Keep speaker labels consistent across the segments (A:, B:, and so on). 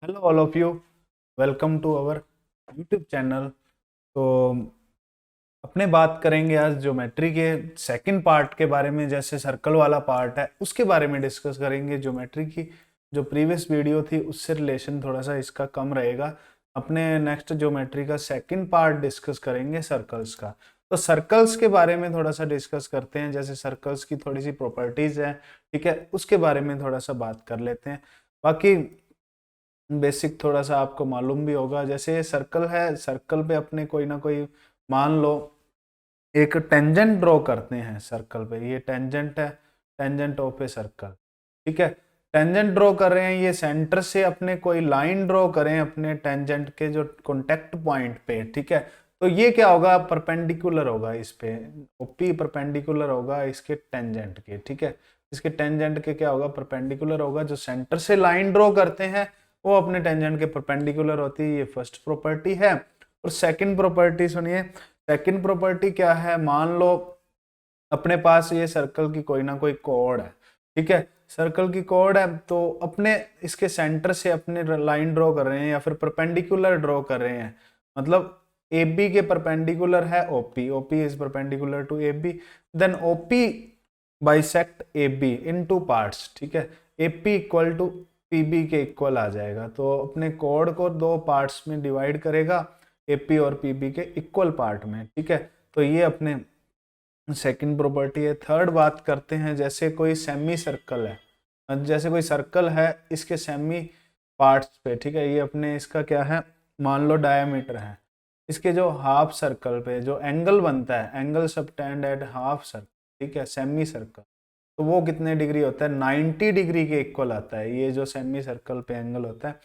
A: Hello all of you, welcome to our YouTube channel. तो अपने बात करेंगे आज ज्योमेट्री के सेकंड पार्ट के बारे में। जैसे सर्कल वाला पार्ट है उसके बारे में डिस्कस करेंगे। ज्योमेट्री की जो प्रीवियस वीडियो थी उससे रिलेशन थोड़ा सा इसका कम रहेगा। अपने नेक्स्ट ज्योमेट्री का सेकंड पार्ट डिस्कस करेंगे सर्कल्स का। तो सर्कल्स के बारे में थोड़ा सा डिस्कस करते हैं। जैसे सर्कल्स की थोड़ी सी प्रॉपर्टीज है, ठीक है, उसके बारे में थोड़ा सा बात कर लेते हैं। बाकी बेसिक थोड़ा सा आपको मालूम भी होगा। जैसे ये सर्कल है, सर्कल पे अपने कोई ना कोई, मान लो एक टेंजेंट ड्रॉ करते हैं सर्कल पे। ये टेंजेंट है, टेंजेंट ऑफ ए सर्कल, ठीक है। टेंजेंट ड्रॉ कर रहे हैं, ये सेंटर से अपने कोई लाइन ड्रॉ करें अपने टेंजेंट के जो कॉन्टेक्ट पॉइंट पे, ठीक है। तो ये क्या होगा, परपेंडिकुलर होगा इस पे, ओपी परपेंडिकुलर होगा इसके टेंजेंट के, ठीक है। इसके टेंजेंट के क्या होगा, परपेंडिकुलर होगा। जो सेंटर से लाइन ड्रॉ करते हैं वो अपने टेंजेंट के परपेंडिकुलर होती है। ये फर्स्ट प्रॉपर्टी है। और सेकंड प्रॉपर्टी सुनिए, सेकंड प्रॉपर्टी क्या है। मान लो अपने पास ये सर्कल की कोई ना कोई कोड है, ठीक है। सर्कल की कोड है तो अपने इसके सेंटर से अपने लाइन ड्रॉ कर रहे हैं या फिर परपेंडिकुलर ड्रॉ कर रहे हैं। मतलब ए बी के परपेंडिकुलर है OP, OP is perpendicular to A B, then OP bisect A B in two parts, ठीक है। A P equal to P B के इक्वल आ जाएगा। तो अपने कोड को दो पार्ट्स में डिवाइड करेगा, ए पी और पी बी के इक्वल पार्ट में, ठीक है। तो ये अपने सेकंड प्रॉपर्टी है। थर्ड बात करते हैं, जैसे कोई सेमी सर्कल है, जैसे कोई सर्कल है इसके सेमी पार्ट्स पे, ठीक है। ये अपने इसका क्या है, मान लो डायमीटर है। इसके जो हाफ सर्कल पे जो एंगल बनता है, angle subtend at half circle, ठीक है, सेमी सर्कल, तो वो कितने डिग्री होता है, 90 डिग्री के इक्वल आता है। ये जो सेमी सर्कल पे एंगल होता है,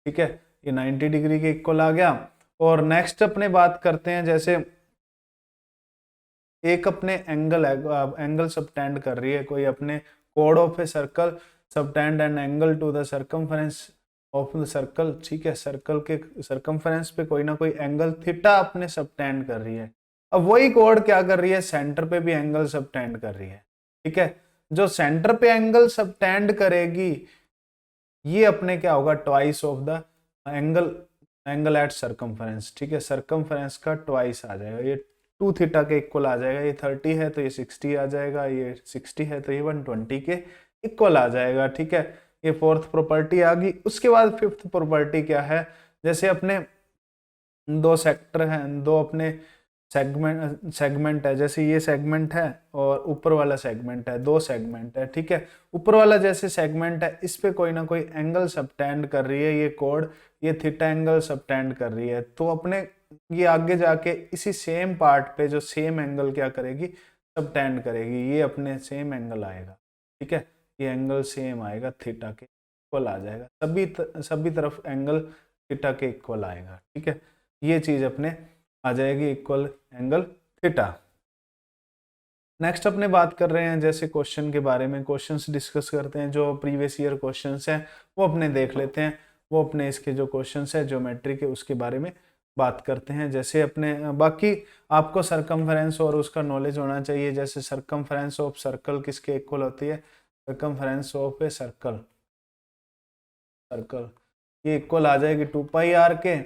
A: ठीक है, ये 90 डिग्री के इक्वल आ गया। और नेक्स्ट अपने बात करते हैं, जैसे एक अपने एंगल है, एंगल सबटेंड कर रही है कोई अपने कोड of a circle, subtend an angle to the circumference of the circle, ठीक है। सर्कल के सर्कमफरेंस पे कोई ना कोई एंगल थीटा अपने सबटेंड कर रही है। अब वही कोड क्या कर रही है, सेंटर पे भी एंगल सबटेंड कर रही है, ठीक है। जो सेंटर पे एंगल सबटेंड करेगी ये अपने क्या होगा, twice of the angle, angle at circumference, ठीक है। सर्कमफरेंस का ट्वाइस आ जाएगा। ये 2 थीटा के इक्वल आ जाएगा। ये 30 है तो ये 60 आ जाएगा, ये 60 है तो ये 120 के इक्वल आ जाएगा, ठीक है। ये फोर्थ प्रॉपर्टी आ गई। उसके बाद फिफ्थ प्रॉपर्टी क्या है, जैसे अपने दो सेक्टर हैं, दो अपने सेगमेंट है। जैसे ये सेगमेंट है और ऊपर वाला सेगमेंट है, दो सेगमेंट है, ठीक है। ऊपर वाला जैसे सेगमेंट है इस पे कोई ना कोई एंगल सबटेंड कर रही है ये कोड, ये थीटा एंगल सबटेंड कर रही है। तो अपने ये आगे जाके इसी सेम पार्ट पे जो सेम एंगल क्या करेगी, सबटेंड करेगी। ये अपने सेम एंगल आएगा, ठीक है। ये एंगल सेम आएगा, थीटा के इक्वल आ जाएगा। सभी तरफ एंगल थीटा के इक्वल आएगा, ठीक है। ये चीज अपने आ जाएगी, इक्वल एंगल थीटा। नेक्स्ट अपने बात कर रहे हैं जैसे क्वेश्चन के बारे में। क्वेश्चंस डिस्कस करते हैं, जो प्रीवियस ईयर क्वेश्चंस हैं वो अपने देख लेते हैं। वो अपने इसके जो क्वेश्चंस है ज्योमेट्री के उसके बारे में बात करते हैं। जैसे अपने बाकी आपको सरकमफेरेंस और उसका नॉलेज होना चाहिए। जैसे सरकमफेरेंस ऑफ सर्कल किसके इक्वल होती है, circumference of a circle, circle ये इक्वल आ जाएगी 2 पाई आर के।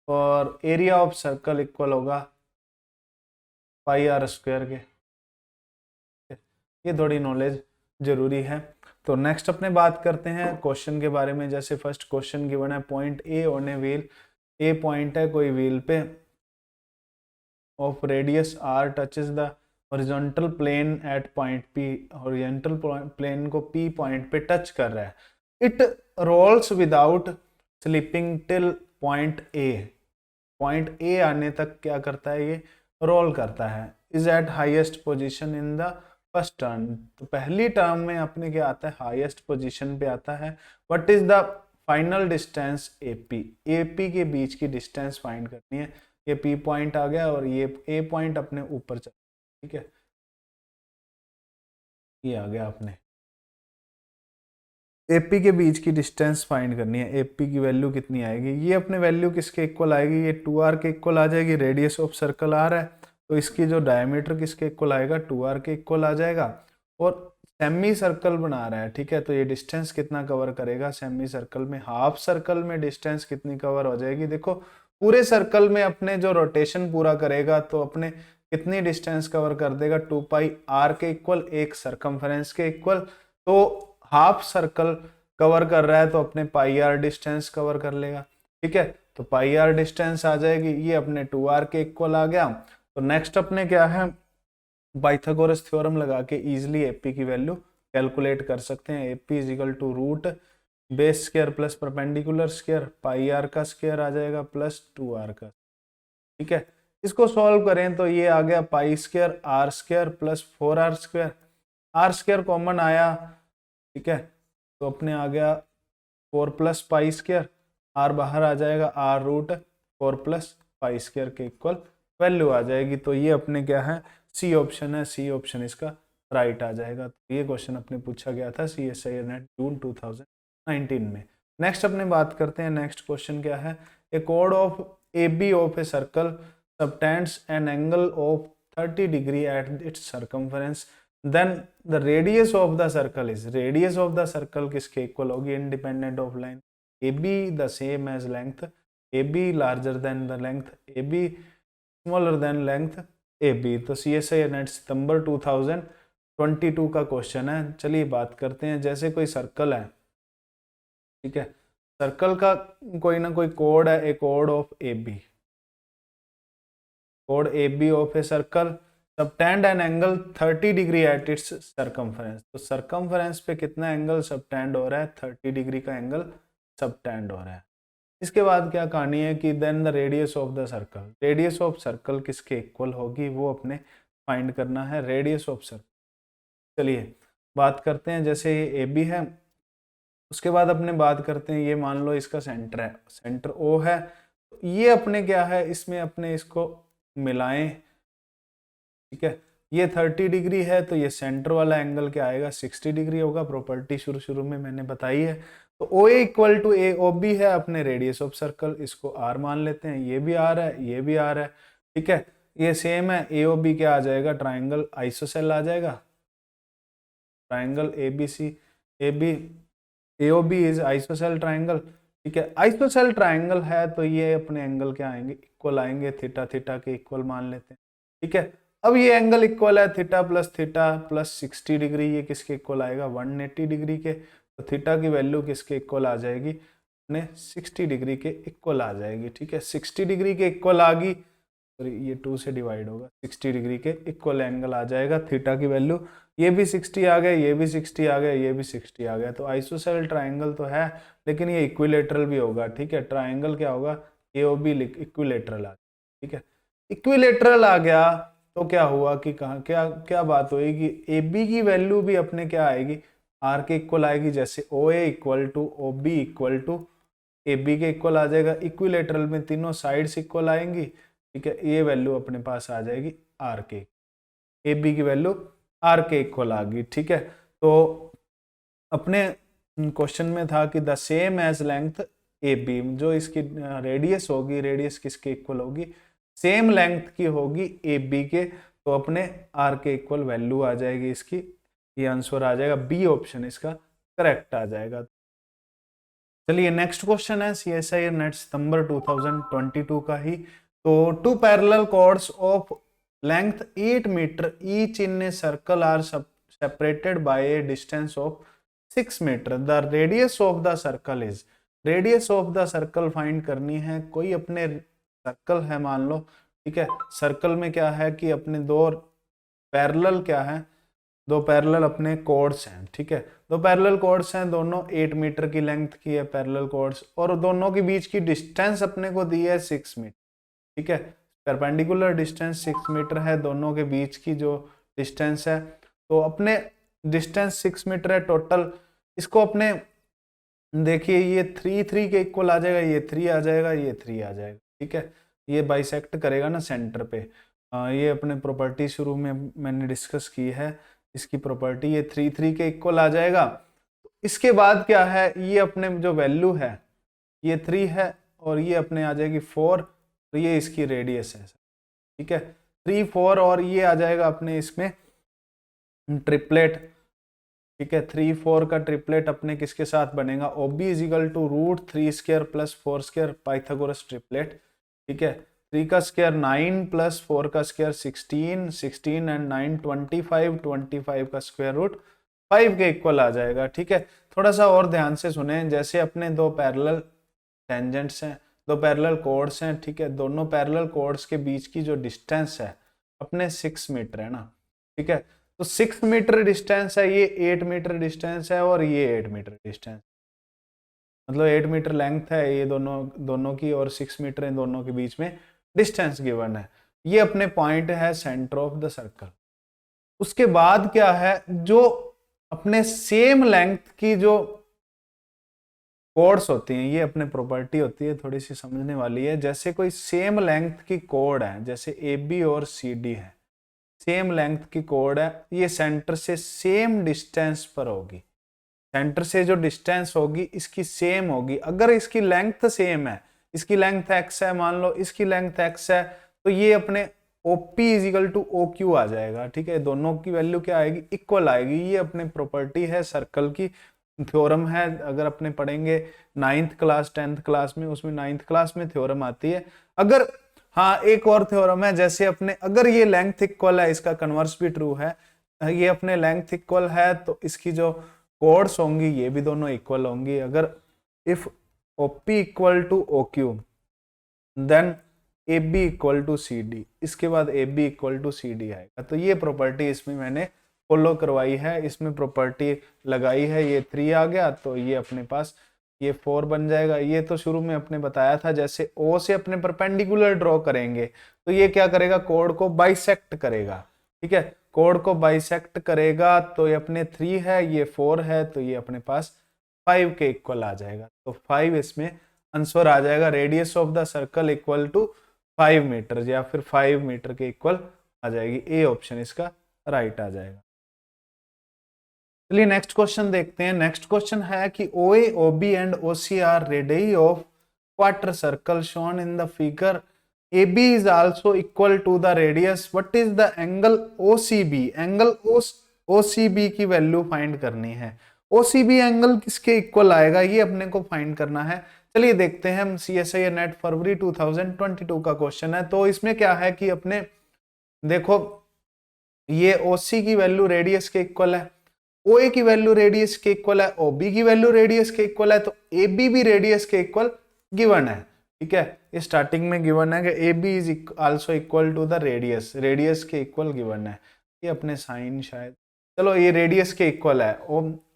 A: और एरिया ऑफ सर्कल इक्वल होगा पाई आर स्क्वायर के। ये थोड़ी नॉलेज जरूरी है। तो नेक्स्ट अपने बात करते हैं क्वेश्चन के बारे में। जैसे फर्स्ट क्वेश्चन गिवन है, point A on a wheel, a point है कोई व्हील पे, of radius R touches the horizontal plane at point P, horizontal plane को पी पॉइंट पे टच कर रहा है। It rolls without slipping till point A, point A आने तक क्या करता है, ये रोल करता है। Is at highest position in the first term, तो पहली टर्म में अपने क्या आता है, हाईएस्ट पोजीशन पे आता है। What is the final distance AP, AP के बीच की डिस्टेंस फाइंड करनी है। ये पी पॉइंट आ गया और ये ए पॉइंट अपने ऊपर चल, ठीक है। ये आ गया अपने एपी के बीच की डिस्टेंस फाइंड करनी है। एपी की वैल्यू कितनी आएगी, ये अपने वैल्यू किसके इक्वल आएगी, ये 2r के इक्वल आ जाएगी। रेडियस ऑफ सर्कल r है तो इसकी जो डायमीटर किसके इक्वल आएगा, 2r के इक्वल आ जाएगा। और सेमी सर्कल बना रहा है, ठीक है, तो ये डिस्टेंस कितना कवर करेगा सेमी सर्कल में, हाफ सर्कल में डिस्टेंस कितनी कवर हो जाएगी, देखो पूरे सर्कल में अपने जो रोटेशन पूरा करेगा तो अपने कितनी डिस्टेंस कवर कर देगा, 2πr के इक्वल, एक सरकमफेरेंस के इक्वल, तो हाफ सर्कल कवर कर रहा है तो अपने πr डिस्टेंस कवर कर लेगा, ठीक है, तो πr डिस्टेंस आ जाएगी, ये अपने 2r के इक्वल आ गया। तो नेक्स्ट अपने क्या है, पाइथागोरस थ्योरम लगा के इजिली एपी की वैल्यू कैलकुलेट कर सकते हैं। AP is equal to root base square plus perpendicular square, πr का स्क्वायर आ जाएगा प्लस 2r का, ठीक है। इसको सॉल्व करें तो ये आ गया pi square r square plus 4r square, r square common आया, ठीक है, तो अपने आ गया 4 प्लस पाई स्क्वायर, आर बाहर आ जाएगा, r root 4 plus pi square के इक्वल वैल्यू आ जाएगी। तो ये अपने क्या है, सी ऑप्शन है, सी ऑप्शन इसका राइट आ जाएगा। तो ये क्वेश्चन अपने पूछा गया था CSIR नेट जून 2019 में। नेक्स्ट अपने बात करते हैं, नेक्स्ट क्वेश्चन क्या है, ए कोड of AB of a circle subtends an angle of 30 degree at its circumference, then the radius of the circle is, radius of the circle किसके इक्वल होगी, independent of line AB the same as length AB larger than the length AB smaller than length AB। तो CSIR NET सितंबर 2022 का question है। चलिए बात करते हैं, जैसे कोई सर्कल है, ठीक है, सर्कल का कोई ना कोई कोड है, ए कोड ऑफ AB, कोड AB of a circle subtend an angle 30 degree at its circumference, तो सरकमफेरेंस पे कितना एंगल सबटेंड हो रहा है, 30 डिग्री का एंगल सबटेंड हो रहा है। इसके बाद क्या कहानी है कि then the radius of the circle, radius of circle किसके इक्वल होगी वो अपने फाइंड करना है, रेडियस ऑफ सर्कल। चलिए बात करते हैं, जैसे ये AB है, उसके बाद अपने बात करते हैं, ये मान लो इसका सेंटर है, सेंटर O है, तो ये अपने क्या है, इसमें अपने इसको मिलाएं, ठीक है, ये 30 डिग्री है तो ये सेंटर वाला एंगल क्या आएगा, 60 डिग्री होगा, प्रॉपर्टी शुरू में मैंने बताई है। तो OA इक्वल टू AOB है अपने रेडियस ऑफ सर्कल, इसको R मान लेते हैं, ये भी R है, ये भी R है, ठीक है, ये सेम है, AOB क्या आ जाएगा, ट्राइंगल आइसोसेल आ जाएगा, triangle ABC AB AOB is ISOCELL triangle, ठीक है, आइसोसेल ट्राइंगल है तो ये अपने एंगल क्या आएंगे, इक्वल आएंगे, थीटा थीटा के इक्वल मान लेते हैं, ठीक है। अब ये एंगल इक्वल है थीटा प्लस 60 डिग्री, ये किसके इक्वल आएगा, 180 डिग्री के, तो थीटा की वैल्यू किसके इक्वल आ जाएगी, अपने 60 डिग्री के इक्वल आ जाएगी, ठीक है, 60 डिग्री के इक्वल आ गई, ये 2 से डिवाइड होगा, 60 डिग्री के इक्वल एंगल आ जाएगा, थीटा की वैल्यू, ये भी 60 आ गया, ये भी 60 आ गया, ये भी 60 आ गया, तो आइसोसेल ट्राइंगल तो है लेकिन ये इक्विलेटरल भी होगा, ठीक है, ट्राइंगल क्या होगा, AOB इक्विलेटरल आ, ठीक है, इक्विलेटरल आ गया तो क्या हुआ कि कहा क्या क्या बात हुई कि AB की वैल्यू भी अपने क्या आएगी, R के इक्वल आएगी, जैसे OA equal to OB equal to AB के इक्वल आ जाएगा, इक्विलेटरल में तीनों साइड्स इक्वल आएंगी, ठीक है, ये वैल्यू अपने पास आ जाएगी R के, AB की वैल्यू R के इक्वल आ गई, ठीक है। तो अपने क्वेश्चन में था कि the same as length AB, जो इसकी रेडियस होगी, रेडियस किसके इक्वल होगी, सेम लेंथ की होगी AB के, तो अपने R के इक्वल वैल्यू आ जाएगी इसकी, ये आंसर आ जाएगा, बी ऑप्शन इसका करेक्ट आ जाएगा। चलिए नेक्स्ट क्वेश्चन है CSIR नेट सितंबर 2022 का ही, तो two parallel chords of length 8 metre each in a circle are separated by a distance of 6 metre, the radius of the circle is, radius of the circle find करनी है। कोई अपने circle है मान लो, ठीक है, सर्कल में क्या है कि अपने दो पैरेलल क्या है, दो पैरेलल अपने कॉर्ड्स हैं, ठीक है, दो पैरेलल कॉर्ड्स हैं, दोनों 8 मीटर की लेंथ की है पैरेलल कॉर्ड्स, और दोनों के बीच की डिस्टेंस अपने को दी है 6 मीटर, ठीक है, परपेंडिकुलर डिस्टेंस 6 मीटर है, दोनों के बीच की जो डिस्टेंस है, तो अपने डिस्टेंस 6 मीटर है टोटल, इसको अपने देखिए ये 3 के इक्वल आ जाएगा, ये 3 आ जाएगा, ये 3 आ जाएगा, ठीक है, ये बाइसेक्ट करेगा ना सेंटर पे, ये अपने प्रॉपर्टी शुरू में मैंने डिस्कस की है, इसकी प्रॉपर्टी, ये 3 के इक्वल आ जाएगा। इसके बाद क्या है, ये अपने जो वैल्यू है ये 3 है और ये अपने आ जाएगी 4, तो ये इसकी रेडियस है, ठीक है, 3 4 और ये आ जाएगा अपने इसमें ट्रिपलेट, ठीक है। 3 4 का ट्रिपलेट अपने किसके साथ बनेगा, OB is equal to √3² + 4², Pythagoras triplet. ठीक है। 3 का स्क्वायर 9 + 4 का स्क्वायर 16, 16 एंड 9 25, 25 का स्क्वायर रूट 5 के इक्वल आ जाएगा। ठीक है। थोड़ा सा और ध्यान से सुने, जैसे अपने दो पैरेलल टेंजेंट्स हैं, दो पैरेलल कोड्स हैं। ठीक है। दोनों पैरेलल कोड्स के बीच की जो डिस्टेंस है अपने 6 मीटर है ना। ठीक है। तो 6 मीटर डिस्टेंस है, ये 8 मीटर डिस्टेंस है और ये 8 मीटर डिस्टेंस, मतलब 8 मीटर लेंथ है ये दोनों दोनों की और 6 मीटर इन दोनों के बीच में डिस्टेंस गिवन है। ये अपने पॉइंट है सेंटर ऑफ द सर्कल। उसके बाद क्या है, जो अपने सेम लेंथ की जो कोड्स होती हैं, ये अपने प्रॉपर्टी होती है, थोड़ी सी समझने वाली है। जैसे कोई सेम लेंथ की कोड है, जैसे AB और CD है, सेम लेंथ की कोड है, ये सेंटर से सेम डिस्टेंस पर होगी। सेंटर से जो डिस्टेंस होगी इसकी सेम होगी। अगर इसकी लेंथ सेम है, इसकी लेंथ x है, मान लो इसकी लेंथ x है, तो ये अपने OP is equal to OQ आ जाएगा। ठीक है। दोनों की वैल्यू क्या आएगी, इक्वल आएगी। ये अपने प्रॉपर्टी है सर्कल की, थ्योरम है। अगर अपने पढ़ेंगे 9th क्लास 10th क्लास में, उसमें 9th क्लास में थ्योरम आती है। अगर हाँ, एक और थ्योरम है, जैसे अपने अगर ये लेंथ इक्वल है, इसका कन्वर्स भी ट्रू है, ये अपने लेंथ इक्वल है तो इसकी जो कोड्स होंगी ये भी दोनों इक्वल होंगी। अगर if OP equal to OQ then AB equal to CD, इसके बाद AB इक्वल टू CD आएगा। तो ये प्रॉपर्टी इसमें मैंने फॉलो करवाई है, इसमें प्रॉपर्टी लगाई है। ये 3 आ गया तो ये अपने पास ये 4 बन जाएगा। ये तो शुरू में अपने बताया था, जैसे O से अपने परपेंडिकुलर ड्रॉ करेंगे तो ये क्या करेगा, कोड को बाइसेक्ट करेगा। ठीक है। कोड को बाइसेक्ट करेगा तो ये अपने 3 है, ये 4 है, तो ये अपने पास 5 के इक्वल आ जाएगा। तो 5 इसमें आंसर आ जाएगा। Radius of the circle equal to 5 metre या फिर 5 मीटर के इक्वल आ जाएगी। ए ऑप्शन इसका राइट आ जाएगा। चलिए नेक्स्ट क्वेश्चन देखते हैं। नेक्स्ट क्वेश्चन है कि OA, OB and OC are radius of quarter circle shown in the figure. AB is also equal to the radius. What is the angle OCB? Angle OCB की value find करनी है। OCB angle किसके equal आएगा, ये अपने को find करना है। चलिए देखते हैं हम। CSIR नेट फरवरी 2022 का क्वेश्चन है। तो इसमें क्या है कि अपने देखो, ये OC की वैल्यू रेडियस के इक्वल है, OA की वैल्यू रेडियस के इक्वल है, OB की वैल्यू रेडियस के इक्वल है, तो AB भी रेडियस के इक्वल गिवन है। ठीक है। स्टार्टिंग में गिवन है कि AB is also equal to the radius, radius के इक्वल गिवन है। ये अपने साइन शायद, चलो ये रेडियस के इक्वल है।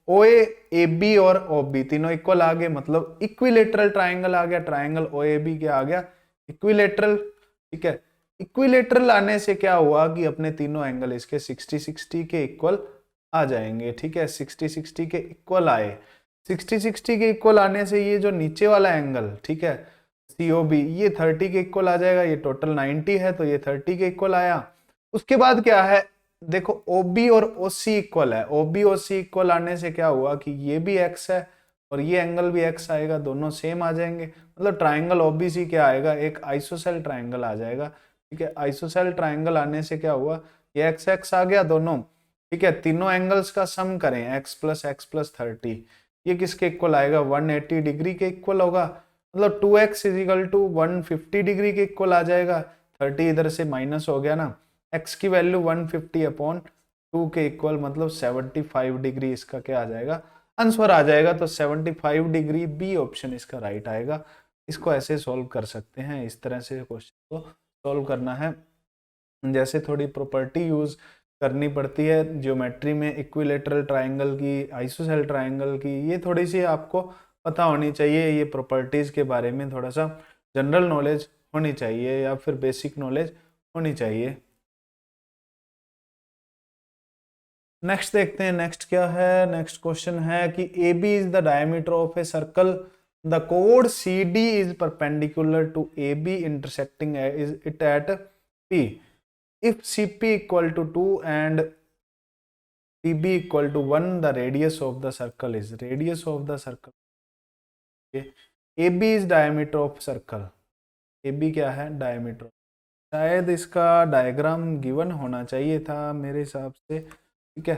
A: OA, AB और OB तीनों इक्वल आ गए, मतलब इक्विलेटरल ट्राइंगल आ गया। ट्राइंगल OAB क्या आ गया, इक्विलेटरल। ठीक है। इक्विलेटरल आने से क्या हुआ कि अपने तीनों एंगल इसके 60-60 के इक्वल आ जाएंगे। ठीक है। 60-60 के इक्वल आए। 60-60 के इक्वल आने से ये जो नीचे वाला एंगल, ठीक है, COB, ये 30 के इक्वल आ जाएगा। ये टोटल 90 है तो ये 30 के इक्वल आया। उसके बाद क्या है, देखो OB और OC इक्वल है। OB OC इक्वल आने से क्या हुआ कि ये भी x है और ये एंगल भी x आएगा, दोनों सेम आ जाएंगे। मतलब ट्राइंगल OBC क्या आएगा, एक आइसोसेल ट्राइंगल आ जाएगा। ठीक है। आइसोसेल ट्राइंगल आने से क्या हुआ, ये x आ गया दोनों। ठीक है। तीनों एंगल्स का सम करें, x + 30, ये किसके इक्वल आएगा, 180 डिग्री के इक्वल होगा। मतलब 2x is equal to 150 degree के इक्वल आ जाएगा। 30 इधर से माइनस हो गया ना, x की वैल्यू 150/2 के इक्वल, मतलब 75 डिग्री इसका क्या आ जाएगा, आंसर आ जाएगा। तो 75 डिग्री बी ऑप्शन इसका राइट आएगा। इसको ऐसे सॉल्व कर सकते हैं, इस तरह से क्वेश्चन को सॉल्व करना है। जैसे थोड़ी प्रॉपर्टी यूज करनी पड़ती है ज्योमेट्री में, इक्विलेटरल ट्राइंगल की, आइसोसेल ट्राइंगल की, ये थोड़ी सी आपको पता होनी चाहिए। ये प्रॉपर्टीज के बारे में थोड़ा सा जनरल नॉलेज होनी चाहिए या फिर बेसिक नॉलेज होनी चाहिए। नेक्स्ट देखते हैं, नेक्स्ट क्या है। नेक्स्ट क्वेश्चन है कि AB is the diameter of a circle, the कोड CD is perpendicular to AB intersecting it at P। If CP equal to 2 and PB equal to 1, the radius of the circle is, radius of the circle, okay. AB is diameter of circle, AB क्या है, diameter। शायद इसका diagram given होना चाहिए था मेरे हिसाब से। ठीक है।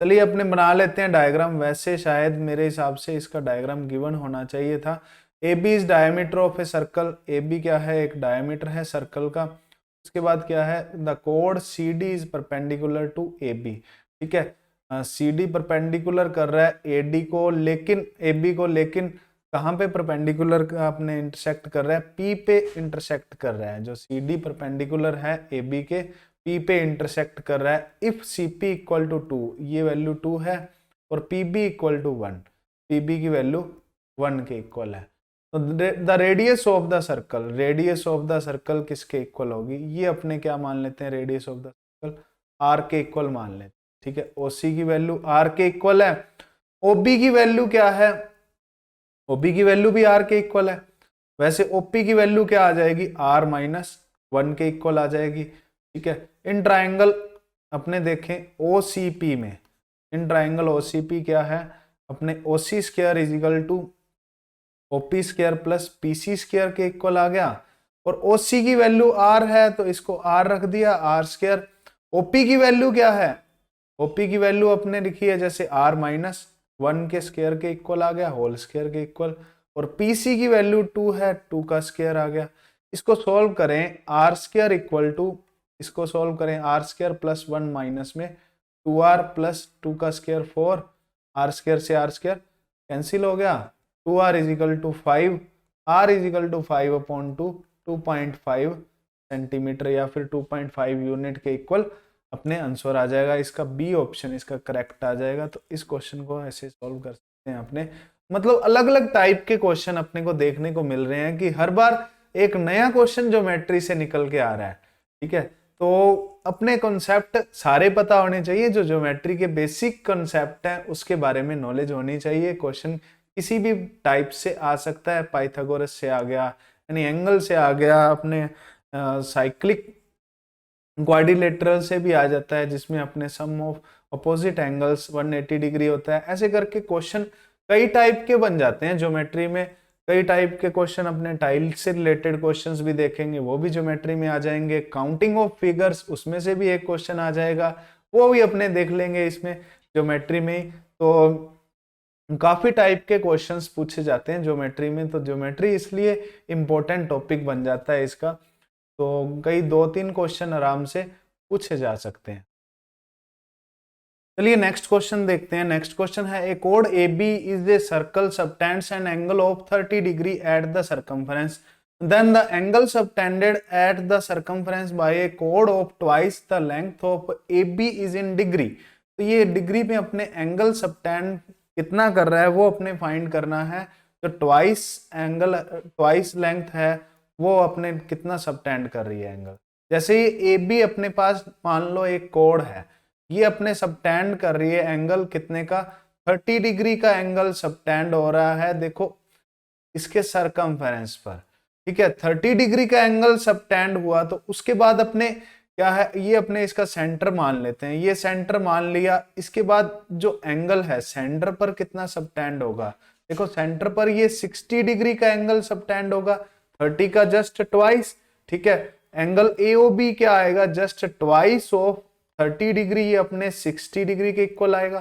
A: चलिए अपने बना लेते हैं डायग्राम। वैसे शायद मेरे हिसाब से इसका डायग्राम गिवन होना चाहिए था। A B is diameter of a circle. A B क्या है, एक डायमीटर है सर्कल का। उसके बाद क्या है, द कोड C D is perpendicular to A B. ठीक है, सी डी परपेंडिकुलर कर रहा है ए डी को, लेकिन ए बी को, लेकिन कहाँ पे परपेंडिकुलर अपने इंटरसेक्ट कर रहा है, पी पे इंटरसेक्ट कर रहा है। जो सी डी परपेंडिकुलर है ए बी के, पी पे इंटरसेक्ट कर रहा है। If C P equal to 2, ये वैल्यू 2 है, और P B equal to 1, P B की वैल्यू 1 के इक्वल है। तो the radius of the circle, radius of the circle किसके इक्वल होगी, ये अपने क्या मान लेते हैं, radius of the circle r के इक्वल मान लेते हैं। ठीक है, ओसी की वैल्यू आर के इक्वल है। ओबी की वैल्यू क्या है, ओबी की वैल्यू भी आर के इक्वल है। वैसे ओपी की वैल्यू क्या आ जाएगी, आर माइनस 1 के इक्वल आ जाएगी। ठीक है, इन ट्राइंगल अपने देखें ओसीपी में, इन ट्राइंगल ओसीपी क्या है, अपने OC square is equal to OP square plus PC square के इक्वल आ गया। और ओसी की वैल्यू आर है तो इसको आर रख दिया, आर स्क्वायर। ओपी की वैल्यू क्या है, ओपी की वैल्यू अपने लिखी है जैसे आर माइनस 1 के स्क्वायर के इक्वल आ गया, होल स्क्वायर के इक्वल। और पीसी की वैल्यू 2 है, 2 का स्क्वायर आ गया। इसको सॉल्व करें, आर स्क्वायर इक्वल टू, इसको सॉल्व करें, आर स्क्वायर प्लस 1 माइनस में 2r प्लस 2 का स्क्वायर 4, आर स्क्वायर से आर स्क्वायर कैंसिल हो गया। 2r is equal to 5, r is equal to 5 upon 2, 2.5 centimetre या फिर 2.5 यूनिट के इक्वल अपने आंसर आ जाएगा। इसका बी ऑप्शन इसका करेक्ट आ जाएगा। तो इस क्वेश्चन को ऐसे सॉल्व कर सकते हैं अपने, मतलब अलग अलग टाइप के क्वेश्चन अपने को देखने को मिल रहे हैं कि हर बार एक नया क्वेश्चन ज्योमेट्री से निकल के आ रहा है। ठीक है, तो अपने कॉन्सेप्ट सारे पता होने चाहिए, जो ज्योमेट्री के बेसिक कॉन्सेप्ट है उसके बारे में नॉलेज होनी चाहिए। क्वेश्चन किसी भी टाइप से आ सकता है, पाइथागोरस से आ गया, यानी एंगल से आ गया, अपने साइक्लिक क्वाड्रिलेटरल से भी आ जाता है जिसमें अपने सम ऑफ अपोजिट एंगल्स 180 डिग्री होता है। ऐसे करके क्वेश्चन कई टाइप के बन जाते हैं ज्योमेट्री में। कई टाइप के क्वेश्चन अपने टाइल से रिलेटेड क्वेश्चंस भी देखेंगे, वो भी ज्योमेट्री में आ जाएंगे। काउंटिंग ऑफ फिगर्स, उसमें से भी एक क्वेश्चन आ जाएगा, वो भी अपने देख लेंगे इसमें ज्योमेट्री में। तो काफी टाइप के क्वेश्चंस पूछे जाते हैं ज्योमेट्री में। तो ज्योमेट्री इसलिए इंपॉर्टेंट टॉपिक बन जाता है इसका। तो कई 2-3 क्वेश्चन आराम से पूछे जा सकते हैं। चलिए नेक्स्ट क्वेश्चन देखते हैं। नेक्स्ट क्वेश्चन है, ए कोड A B is a circle subtends an angle of 30 degree at the circumference, then the angle subtended at the circumference by a कोड of twice the length of A B is in degree. तो ये degree में अपने angle subtend कितना कर रहा है वो अपने फाइंड करना है। तो ट्वाइस एंगल, ट्वाइस लेंथ है, वो अपने कितना सबटेंड कर रही है एंगल। जैसे ये ए बी अपने पास मान लो एक कोड है, ये अपने सबटेंड कर रही है एंगल कितने का, 30 डिग्री का एंगल सबटेंड हो रहा है, देखो इसके सरकमफेरेंस पर। ठीक है, 30 डिग्री का एंगल सबटेंड हुआ तो उसके बाद अपने क्या है, ये अपने इसका सेंटर मान लेते हैं, ये सेंटर मान लिया। इसके बाद जो एंगल है सेंटर पर कितना सबटेंड होगा, देखो सेंटर पर ये 60 डिग्री का एंगल सबटेंड होगा, 30 का जस्ट ट्वाइस। ठीक है, एंगल एओबी क्या आएगा, जस्ट ट्वाइस ऑफ 30 डिग्री, ये अपने 60 डिग्री के इक्वल आएगा।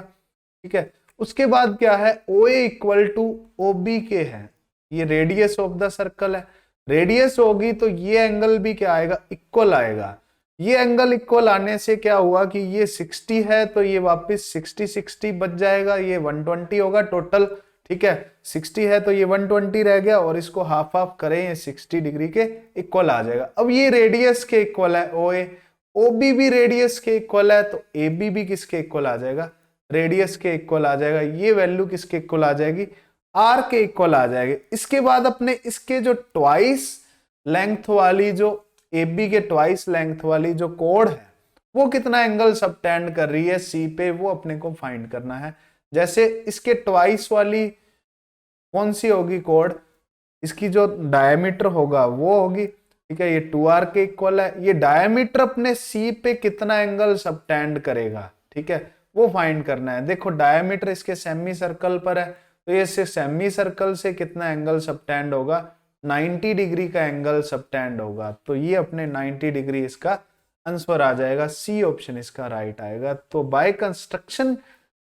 A: ठीक है, उसके बाद क्या है, ओ ए इक्वल टू ओ बी के है, ये रेडियस ऑफ द सर्कल है। रेडियस होगी तो ये एंगल भी क्या आएगा, इक्वल आएगा। ये एंगल इक्वल आने से क्या हुआ कि ये 60 है तो ये वापस 60 बच जाएगा, ये 120 होगा टोटल। ठीक है, 60 है तो ये 120 रह गया, और इसको हाफ हाफ करें, ये 60 डिग्री के इक्वल आ जाएगा। अब ये रेडियस के इक्वल है ओ ए, ओ बी भी रेडियस के इक्वल है, तो ए बी भी किसके इक्वल आ जाएगा, रेडियस के इक्वल आ जाएगा। ये वैल्यू किसके इक्वल आ जाएगी, आर के इक्वल आ जाएगी। इसके बाद अपने इसके जो ट्वाइस लेंथ वाली, जो ए बी के ट्वाइस लेंथ वाली जो कोड है, वो कितना एंगल सबटेंड कर रही है सी पे, वो अपने को फाइंड करना है। जैसे इसके ट्वाइस वाली कौन सी होगी कोड, इसकी जो डायमीटर होगा वो होगी। ठीक है, ये 2r के इक्वल है। ये डायमीटर अपने सी पे कितना एंगल सबटेंड करेगा, ठीक है, वो फाइंड करना है। देखो डायमीटर इसके सेमी सर्कल पर है, तो ये सेमी सर्कल से कितना एंगल सबटेंड होगा, 90 डिग्री का एंगल सबटेंड होगा। तो ये अपने 90 डिग्री इसका आंसर आ जाएगा, सी ऑप्शन इसका राइट आएगा। तो बाय कंस्ट्रक्शन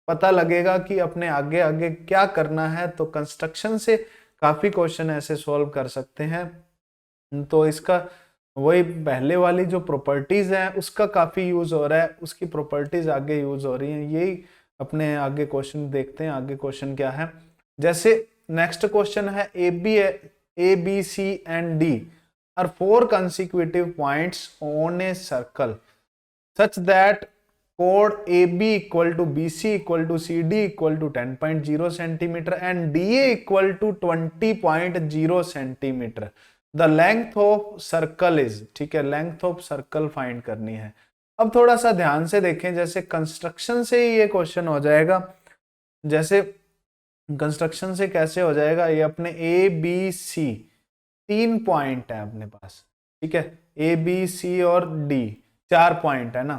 A: पता लगेगा कि अपने आगे आगे क्या करना है। तो कंस्ट्रक्शन से काफी क्वेश्चन ऐसे सॉल्व कर सकते हैं। तो इसका वही पहले वाली जो प्रॉपर्टीज है उसका काफी यूज हो रहा है, उसकी प्रॉपर्टीज आगे यूज हो रही हैं। यही अपने आगे क्वेश्चन देखते हैं। आगे क्वेश्चन क्या है, जैसे नेक्स्ट क्वेश्चन है A B C and D are four consecutive points on a circle such that chord AB equal to BC equal to CD equal to 10.0 centimeter and DA equal to 20.0 centimeter. The length of circle is, ठीक है, length of circle find करनी है। अब थोड़ा सा ध्यान से देखें, जैसे कंस्ट्रक्शन से ही ये क्वेश्चन हो जाएगा। जैसे कंस्ट्रक्शन से कैसे हो जाएगा, ये अपने ए बी सी 3 पॉइंट है अपने पास, ठीक है, ए बी सी और डी 4 पॉइंट है ना,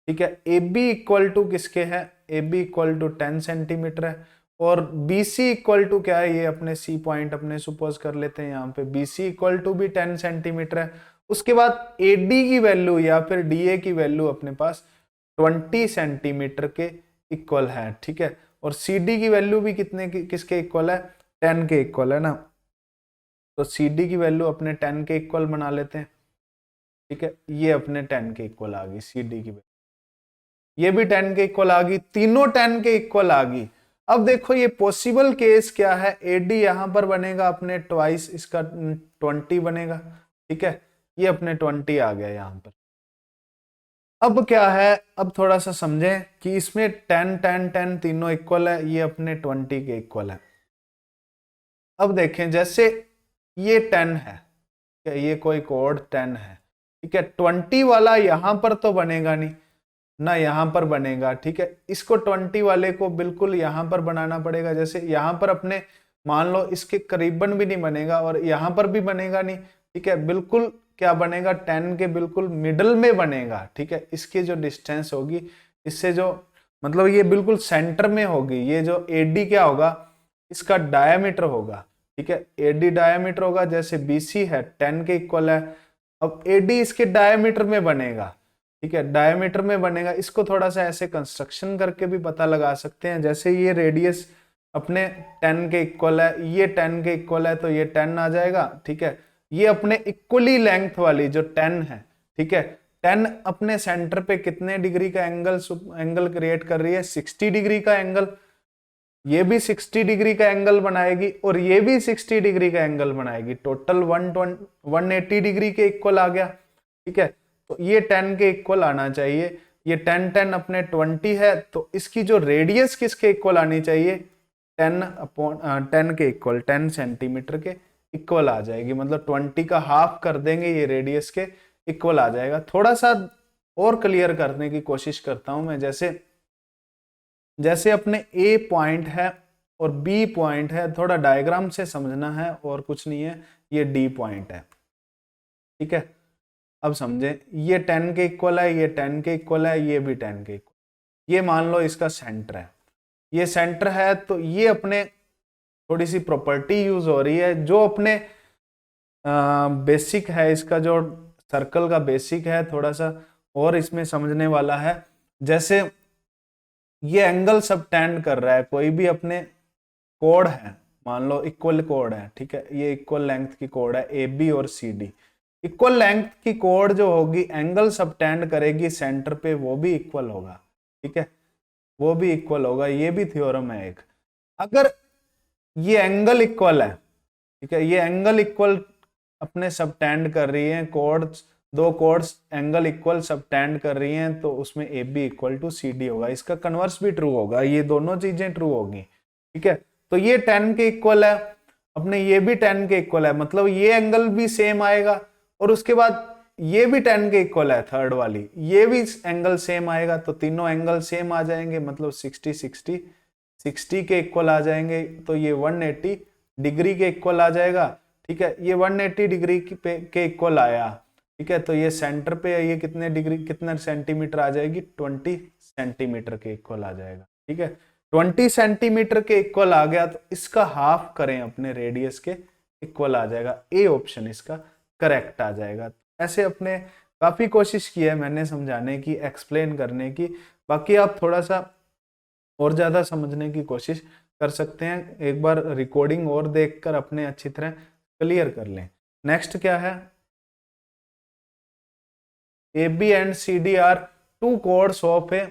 A: ठीक है। ए बी इक्वल टू किसके है, A B equal to 10 centimetre है और बी सी इक्वल टू क्या है, ये अपने सी पॉइंट अपने सुपोज कर लेते हैं यहाँ पे, बी सी इक्वल टू भी 10 सेंटीमीटर है। उसके बाद ए डी की वैल्यू या फिर डी ए की वैल्यू अपने पास 20 सेंटीमीटर के इक्वल है, ठीक है। और सी डी की वैल्यू भी कितने की, किसके इक्वल है, 10 के इक्वल है ना। तो सी डी की वैल्यू अपने 10 के इक्वल बना लेते हैं, ठीक है। ये अपने 10 के इक्वल आ गई सी डी की वैल्यू, ये भी 10 के इक्वल आ गई, तीनों 10 के इक्वल आ गई। अब देखो ये पॉसिबल केस क्या है, एडी यहां पर बनेगा अपने ट्वाइस इसका 20 बनेगा, ठीक है। ये अपने 20 आ गया यहां पर। अब क्या है, अब थोड़ा सा समझें कि इसमें 10 10 10 तीनों इक्वल है, ये अपने 20 के इक्वल है। अब देखें, जैसे ये 10 है, ये कोई कोड 10 है, ठीक है। 20 वाला यहां पर तो बनेगा नहीं ना, यहां पर बनेगा, ठीक है। इसको 20 वाले को बिल्कुल यहां पर बनाना पड़ेगा। जैसे यहां पर अपने मान लो इसके करीबन भी नहीं बनेगा और यहां पर भी बनेगा नहीं, ठीक है। बिल्कुल क्या बनेगा, 10 के बिल्कुल मिडल में बनेगा, ठीक है। इसकी जो डिस्टेंस होगी इससे जो मतलब ये बिल्कुल सेंटर में होगी। ये जो एडी क्या होगा, इसका डायमीटर होगा, ठीक है। एडी डायमीटर होगा, जैसे बीसी है 10 के इक्वल है। अब एडी इसके डायमीटर में बनेगा, ठीक है, डायमीटर में बनेगा। इसको थोड़ा सा ऐसे कंस्ट्रक्शन करके भी पता लगा सकते हैं। जैसे ये रेडियस अपने 10 के इक्वल है, ये 10 के इक्वल है, तो ये 10 आ जाएगा, ठीक है। ये अपने इक्वली लेंथ वाली जो 10 है, ठीक है, 10 अपने सेंटर पे कितने डिग्री का एंगल क्रिएट कर रही है, 60 डिग्री का एंगल। ये भी 60 डिग्री का एंगल बनाएगी और ये भी 60 डिग्री का एंगल बनाएगी, टोटल 180 डिग्री के इक्वल आ गया, ठीक है। तो ये 10 के इक्वल आना चाहिए। ये 10 10 अपने 20 है, तो इसकी जो रेडियस किसके इक्वल आनी चाहिए, 10 के इक्वल, 10 सेंटीमीटर के इक्वल आ जाएगी। मतलब 20 का हाफ कर देंगे, ये रेडियस के इक्वल आ जाएगा। थोड़ा सा और क्लियर करने की कोशिश करता हूं मैं। जैसे अपने ए पॉइंट है और बी पॉइंट है, थोड़ा डायग्राम से समझना है और कुछ नहीं है। ये डी पॉइंट है, ठीक है। अब समझे, ये 10 के इक्वल है, ये 10 के इक्वल है, ये भी 10 के इक्वल। ये मान लो इसका सेंटर है, ये सेंटर है, तो ये अपने थोड़ी सी प्रॉपर्टी यूज हो रही है जो अपने बेसिक है, इसका जो सर्कल का बेसिक है, थोड़ा सा और इसमें समझने वाला है। जैसे ये एंगल सबटेंड कर रहा है, कोई भी अपने कोड है, मान लो इक्वल कोड है, ठीक है। ये इक्वल लेंथ की कोड है ए बी और सी डी। इक्वल लेंथ की कोड जो होगी एंगल सबटेंड करेगी सेंटर पे, वो भी इक्वल होगा, ठीक है, वो भी इक्वल होगा। ये भी थ्योरम है एक। अगर ये एंगल इक्वल है, ठीक है, ये एंगल इक्वल अपने सबटेंड कर रही है, कोड्स दो कोड्स एंगल इक्वल सबटेंड कर रही हैं, तो उसमें A B equal to C D होगा। इसका कन्वर्स भी ट्रू होगा, ये दोनों चीजें ट्रू होगी, ठीक है। तो ये 10 के इक्वल है अपने, ये भी 10 के इक्वल है, मतलब ये एंगल भी सेम आएगा। और उसके बाद ये भी 10 के इक्वल है, थर्ड वाली, ये भी एंगल सेम आएगा। तो तीनों एंगल सेम आ जाएंगे, मतलब 60 60 60 के इक्वल आ जाएंगे। तो ये 180 डिग्री के इक्वल आ जाएगा, ठीक है। ये 180 डिग्री के इक्वल आया, ठीक है। तो ये सेंटर पे है, ये कितने डिग्री कितना सेंटीमीटर आ जाएगी, 20 सेंटीमीटर के इक्वल आ जाएगा, ठीक है। 20 सेंटीमीटर के इक्वल आ गया, तो इसका हाफ करें अपने रेडियस के इक्वल आ जाएगा। ए ऑप्शन इसका करेक्ट आ जाएगा। ऐसे अपने काफी कोशिश की है मैंने समझाने की, एक्सप्लेन करने की। बाकी आप थोड़ा सा और ज्यादा समझने की कोशिश कर सकते हैं, एक बार रिकॉर्डिंग और देखकर अपने अच्छी तरह क्लियर कर लें। नेक्स्ट क्या है, A B and C D are two chords of a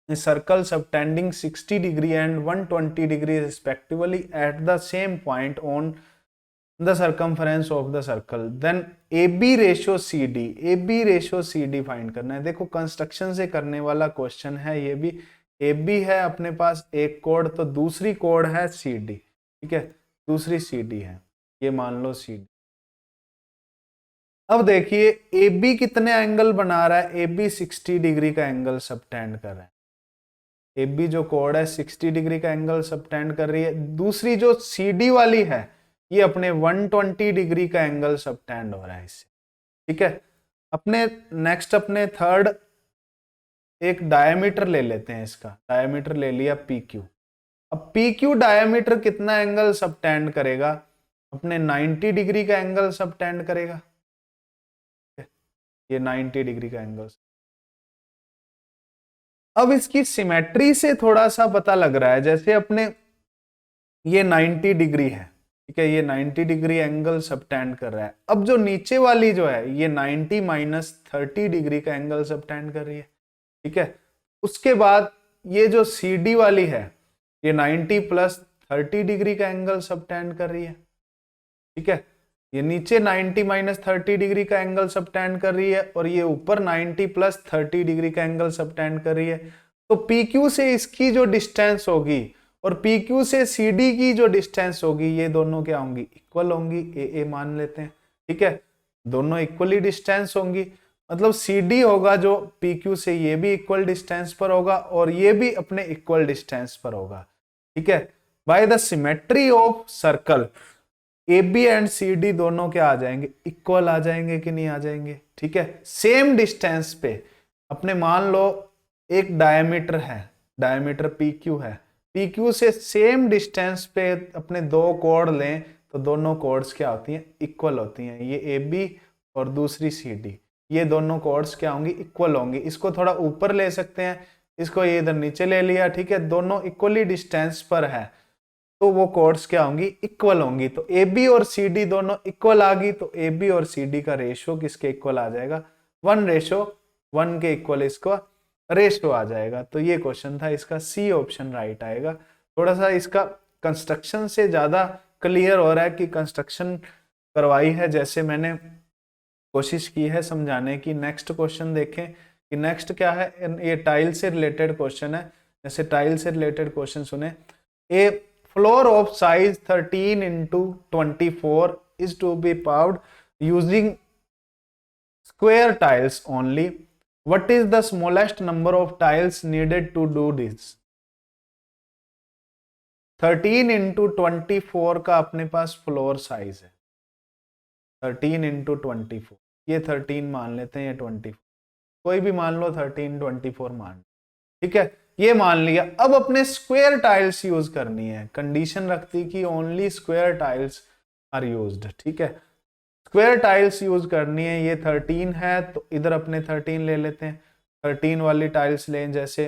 A: circle subtending 60 degree and 120 degree respectively at the same point on the circumference of the circle, then AB ratio CD, AB ratio CD find करना है। देखो construction से करने वाला question है ये भी। AB है अपने पास एक कोड, तो दूसरी कोड है CD, ठीक है, दूसरी CD है, ये मान लो CD। अब देखिए AB कितने एंगल बना रहा है, AB 60 डिग्री का एंगल सबटेंड कर रहा है। ए बी जो कोड है 60 डिग्री का एंगल सबटेंड कर रही है। दूसरी जो सी डी वाली है ये अपने 120 डिग्री का एंगल सबटेंड हो रहा है इससे, ठीक है। अपने नेक्स्ट अपने थर्ड एक डायमीटर ले लेते हैं, इसका डायमीटर ले लिया पी क्यू। अब पी क्यू डायमीटर कितना एंगल सबटेंड करेगा, अपने 90 डिग्री का एंगल सबटेंड करेगा, ये 90 डिग्री का एंगल। अब इसकी सिमेट्री से थोड़ा सा पता लग रहा है, जैसे अपने ये 90 डिग्री है, ठीक है, ये 90 डिग्री एंगल सबटेंड कर रहा है। अब जो नीचे वाली जो है ये 90 माइनस 30 डिग्री का एंगल सबटेंड कर रही है, ठीक है। उसके बाद ये जो सी डी वाली है ये 90 प्लस 30 डिग्री का एंगल सबटेंड कर रही है, ठीक है। ये नीचे 90 माइनस 30 डिग्री का एंगल सबटेंड कर रही है और ये ऊपर 90 प्लस 30 डिग्री का एंगल सबटेंड कर रही है। तो PQ से इसकी जो डिस्टेंस होगी और PQ से CD की जो डिस्टेंस होगी ये दोनों क्या होंगी, इक्वल होंगी, ए मान लेते हैं, ठीक है। दोनों इक्वली डिस्टेंस होंगी, मतलब CD होगा जो PQ से ये भी इक्वल डिस्टेंस पर होगा और ये भी अपने इक्वल डिस्टेंस पर होगा, ठीक है। By the symmetry of circle A B and C D दोनों क्या आ जाएंगे, इक्वल आ जाएंगे कि नहीं आ जाएंगे, ठीक है। सेम डिस्टेंस पे अपने मान लो एक डायमीटर है, डायमीटर पी क्यू है, पी क्यू से सेम डिस्टेंस पे अपने दो कोड लें तो दोनों कोड्स क्या होती हैं, इक्वल होती हैं। ये ए बी और दूसरी सी डी, ये दोनों कोड्स क्या होंगी, इक्वल होंगी। इसको थोड़ा ऊपर ले सकते हैं, इसको ये इधर नीचे ले लिया, ठीक है। दोनों इक्वली डिस्टेंस पर है तो वो कोड्स क्या होंगी, इक्वल होंगी। तो ए बी और सी डी दोनों इक्वल आ गई, तो ए बी और सी डी का रेशियो किसके इक्वल आ जाएगा, 1:1 के इक्वल इसको रेशियो आ जाएगा। तो ये क्वेश्चन था, इसका सी ऑप्शन राइट आएगा। थोड़ा सा इसका कंस्ट्रक्शन से ज्यादा क्लियर हो रहा है कि कंस्ट्रक्शन करवाई है जैसे मैंने कोशिश की है समझाने की। नेक्स्ट क्वेश्चन देखें कि नेक्स्ट क्या है, ये टाइल से रिलेटेड क्वेश्चन है। जैसे टाइल से रिलेटेड क्वेश्चन सुने, ए floor of size 13 into 24 is to be paved using square tiles only. What is the smallest number of tiles needed to do this? 13 into 24 का अपने पास फ्लोर साइज है, 13 into 24, ये 13 मान लेते हैं, ये 24, कोई भी मान लो, 13 24 मान, ठीक है, ये मान लिया। अब अपने स्क्वायर टाइल्स यूज करनी है, कंडीशन रखती कि only square tiles are used, ठीक है। स्क्वायर टाइल्स यूज करनी है, ये 13 है तो इधर अपने 13 ले लेते हैं, 13 वाली टाइल्स लें जैसे,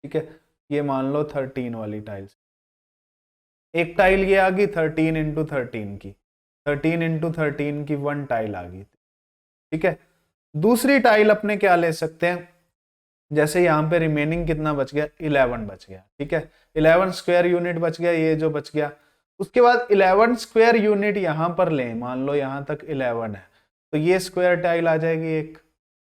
A: ठीक है, ये मान लो 13 वाली टाइल्स। एक टाइल ये आ गई 13 into 13 की, 13 into 13 की 1 टाइल आ गई, ठीक है। दूसरी टाइल अपने क्या ले सकते हैं, जैसे यहाँ पे रिमेनिंग कितना बच गया, 11 बच गया, ठीक है, 11 स्क्वायर यूनिट बच गया, ये जो बच गया। उसके बाद 11 स्क्वायर यूनिट यहाँ पर लें, मान लो यहाँ तक 11 है तो ये स्क्वायर टाइल आ जाएगी एक,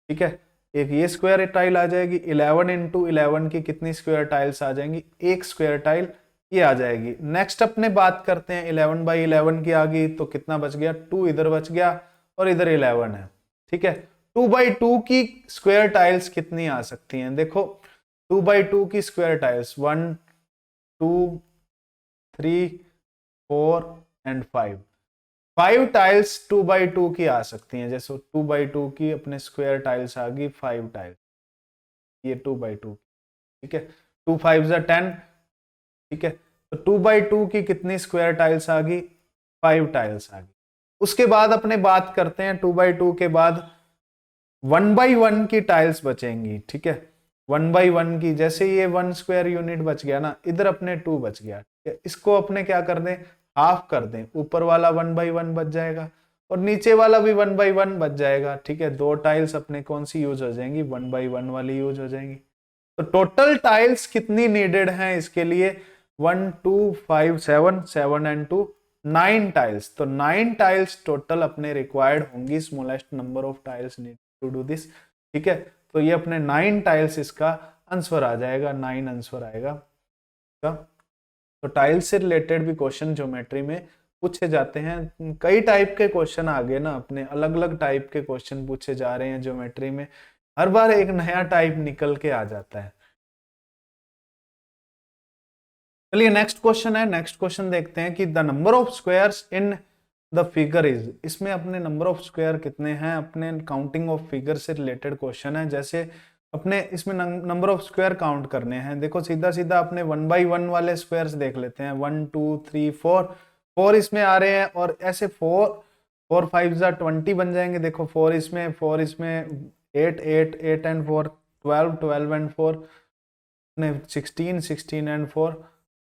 A: ठीक है, एक ये स्क्वायर टाइल आ जाएगी। 11 into 11 की कितनी स्क्वायर टाइल्स आ जाएंगी, एक स्क्वायर टाइल ये आ जाएगी। नेक्स्ट अपने बात करते हैं 11/11 की आ गई तो कितना बच गया, 2 इधर बच गया और इधर 11 है, ठीक है। 2/2 की स्क्वायर टाइल्स कितनी आ सकती हैं, देखो 2/2 की स्क्वायर टाइल्स 1 2 3 4 एंड 5 टाइल्स 2/2 की आ सकती हैं। जैसे 2/2 की अपने स्क्वायर टाइल्स आ गई 5 टाइल्स, ये 2/2, ठीक है, 2 5 10, ठीक है। तो 2/2 की कितनी स्क्वायर टाइल्स आ गई, 5 टाइल्स आ गई। उसके बाद अपने बात करते हैं 2/2 के बाद 1/1 की टाइल्स बचेंगी, ठीक है। 1/1 की, जैसे ये 1 स्क्वायर यूनिट बच गया ना, इधर अपने 2 बच गया, ठीक है, इसको अपने क्या कर दें, हाफ कर दें, ऊपर वाला 1/1 बच जाएगा और नीचे वाला भी 1/1 बच जाएगा, ठीक है। दो टाइल्स अपने कौन सी यूज हो जाएंगी, 1/1 वाली यूज हो जाएंगी। तो टोटल टाइल्स कितनी नीडेड हैं इसके लिए, 1 2 5 7 7 एंड 2 9 टाइल्स। तो 9 टाइल्स टोटल अपने रिक्वायर्ड होंगी, smallest number of tiles need to do this, ठीक है। तो ये अपने 9 टाइल्स इसका आंसर आ जाएगा, 9 आंसर आएगा। तो टाइल्स से रिलेटेड भी क्वेश्चन ज्योमेट्री में पूछे जाते हैं। कई टाइप के क्वेश्चन आ गए ना, अपने अलग अलग टाइप के क्वेश्चन पूछे जा रहे हैं ज्योमेट्री में, हर बार एक नया टाइप निकल के आ जाता है। चलिए नेक्स्ट क्वेश्चन है, नेक्स्ट क्वेश्चन देखते हैं कि the number of squares in the figure is, इसमें अपने नंबर ऑफ स्क्वायर कितने हैं, अपने काउंटिंग ऑफ फिगर से रिलेटेड क्वेश्चन है। जैसे अपने इसमें नंबर ऑफ स्क्वायर काउंट करने हैं, देखो सीधा सीधा अपने 1/1 वाले स्क्वायर्स देख लेते हैं, 1 2 3 4 इसमें आ रहे हैं, और ऐसे 4 5 जा 20 बन जाएंगे। देखो 4 इसमें 8 8 8 एंड 4 12 12 एंड 4 16 16 एंड 4